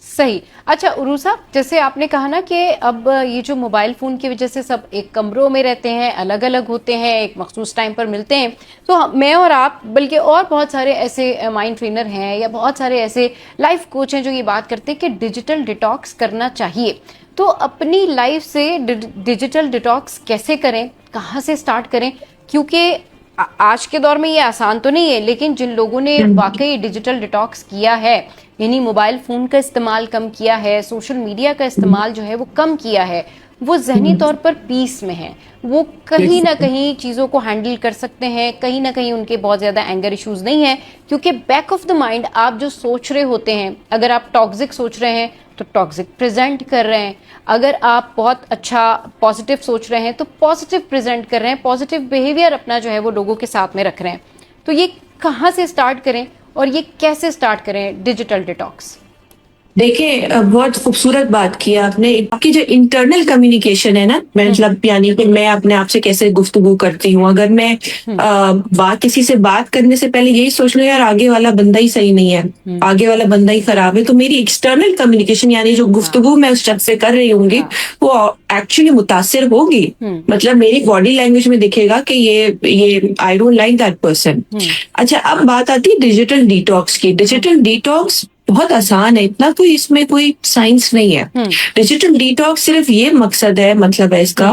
सही। अच्छा उरू साहब, जैसे आपने कहा ना कि अब ये जो मोबाइल फ़ोन की वजह से सब एक कमरों में रहते हैं, अलग अलग होते हैं, एक मखसूस टाइम पर मिलते हैं, तो मैं और आप बल्कि और बहुत सारे ऐसे माइंड ट्रेनर हैं या बहुत सारे ऐसे लाइफ कोच हैं जो ये बात करते हैं कि डिजिटल डिटॉक्स करना चाहिए। तो अपनी लाइफ से डिजिटल डिटॉक्स कैसे करें, कहाँ से स्टार्ट करें? क्योंकि आज के दौर में ये आसान तो नहीं है, लेकिन जिन लोगों ने वाकई डिजिटल डिटॉक्स किया है, यानी मोबाइल फोन का इस्तेमाल कम किया है, सोशल मीडिया का इस्तेमाल जो है वो कम किया है, वो जहनी तौर पर पीस में है। वो कहीं ना कहीं चीज़ों को हैंडल कर सकते हैं, कहीं ना कहीं उनके बहुत ज़्यादा एंगर इश्यूज नहीं है, क्योंकि बैक ऑफ द माइंड आप जो सोच रहे होते हैं, अगर आप टॉक्सिक सोच रहे हैं तो टॉक्सिक प्रेजेंट कर रहे हैं, अगर आप बहुत अच्छा पॉजिटिव सोच रहे हैं तो पॉजिटिव प्रेजेंट कर रहे हैं, पॉजिटिव बिहेवियर अपना जो है वो लोगों के साथ में रख रहे हैं। तो ये कहाँ से स्टार्ट करें और ये कैसे स्टार्ट करें डिजिटल डिटॉक्स? देखिए, बहुत खूबसूरत बात की आपने। आपकी जो इंटरनल कम्युनिकेशन है ना, मतलब यानी कि मैं अपने आप से कैसे गुफ्तगू करती हूँ। अगर मैं बात किसी से बात करने से पहले यही सोच लूं यार आगे वाला बंदा ही सही नहीं है, आगे वाला बंदा ही खराब है, तो मेरी एक्सटर्नल कम्युनिकेशन यानी जो गुफ्तगू मैं उस शख्स से कर रही होंगी वो एक्चुअली मुतासिर होगी। मतलब मेरी बॉडी लैंग्वेज में दिखेगा कि ये I don't like that person. अच्छा, अब बात आती है डिजिटल डिटॉक्स की। डिजिटल डिटॉक्स बहुत आसान है, इतना कोई इसमें कोई साइंस नहीं है। डिजिटल डिटॉक्स सिर्फ ये मकसद है, मतलब है इसका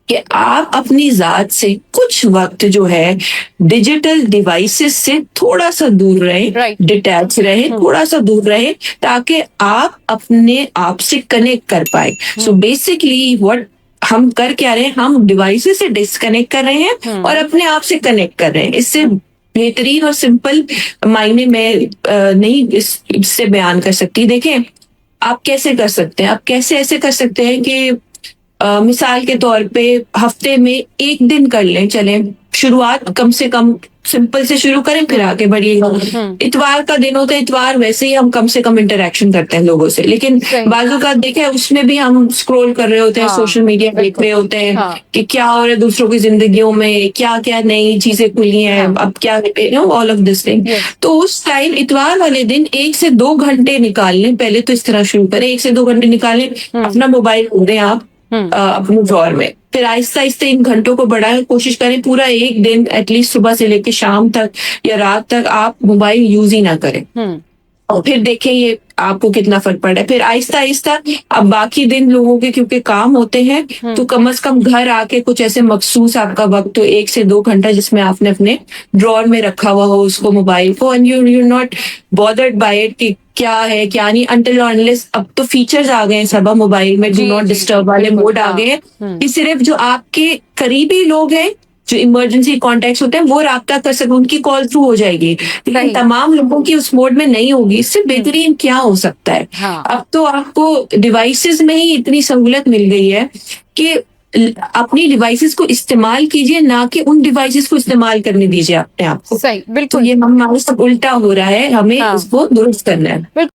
कि आप अपनी जात से कुछ वक्त जो है डिजिटल डिवाइसेस से थोड़ा सा दूर रहें, डिटैच रहें, थोड़ा सा दूर रहें, ताकि आप अपने आप से कनेक्ट कर पाए। सो बेसिकली व्हाट हम कर क्या रहे हैं, हम डिवाइसेस से डिस्कनेक्ट कर रहे हैं और अपने आप से कनेक्ट कर रहे हैं। इससे बेहतरीन और सिंपल मायने में नहीं इससे बयान कर सकती। देखें आप कैसे कर सकते हैं, आप कैसे ऐसे कर सकते हैं कि मिसाल के तौर पे हफ्ते में एक दिन कर लें, चलें शुरुआत कम से कम सिंपल से शुरू करें, फिर आगे बढ़िएगा। इतवार का दिन होता है, इतवार वैसे ही हम कम से कम इंटरेक्शन करते हैं लोगों से, लेकिन बाजू का देखें उसमें भी हम स्क्रॉल कर रहे होते हैं, सोशल मीडिया देख रहे होते हैं कि क्या हो रहा है दूसरों की जिंदगियों में, क्या क्या नई चीजें खुली हैं, अब क्या ऑल ऑफ दिस थिंग। तो उस टाइम इतवार वाले दिन 1 से 2 घंटे निकाल लें। पहले तो इस तरह शुरू करें, 1 से 2 घंटे निकाल लें, अपना मोबाइल ढूंढ दें आप अपने ड्रॉर में, फिर आहिस्ता आहिस्ता इन घंटों को बढ़ाएं। कोशिश करें पूरा एक दिन एटलीस्ट सुबह से लेकर शाम तक या रात तक आप मोबाइल यूज ही ना करें, और फिर देखें ये आपको कितना फर्क पड़ रहा है। फिर आहिस्ता आहिस्ता अब बाकी दिन लोगों के क्योंकि काम होते हैं तो कम से कम घर आके कुछ ऐसे मखसूस आपका वक्त तो 1 से 2 घंटा जिसमें आपने अपने ड्रॉर में रखा हुआ हो उसको मोबाइल को, and you not bothered by it कि क्या है क्या नहीं, अनटिल अनलेस अब तो फीचर्स आ गए हैं सब मोबाइल में, डू नॉट डिस्टर्ब वाले मोड आ गए हैं कि सिर्फ जो आपके करीबी लोग हैं, जो इमरजेंसी कॉन्टेक्ट होते हैं वो राब्ता कर सके, उनकी कॉल थ्रू हो जाएगी, लेकिन तमाम लोगों की उस मोड में नहीं होगी। इससे बेहतरीन क्या हो सकता है। अब तो आपको डिवाइसेस में ही इतनी सहूलत मिल गई है कि अपनी डिवाइसेस को इस्तेमाल कीजिए, ना कि उन डिवाइसेस को इस्तेमाल करने दीजिए अपने आप को। सही, बिल्कुल। तो ये हमारे सब उल्टा हो रहा है, हमें इसको दुरुस्त करना है।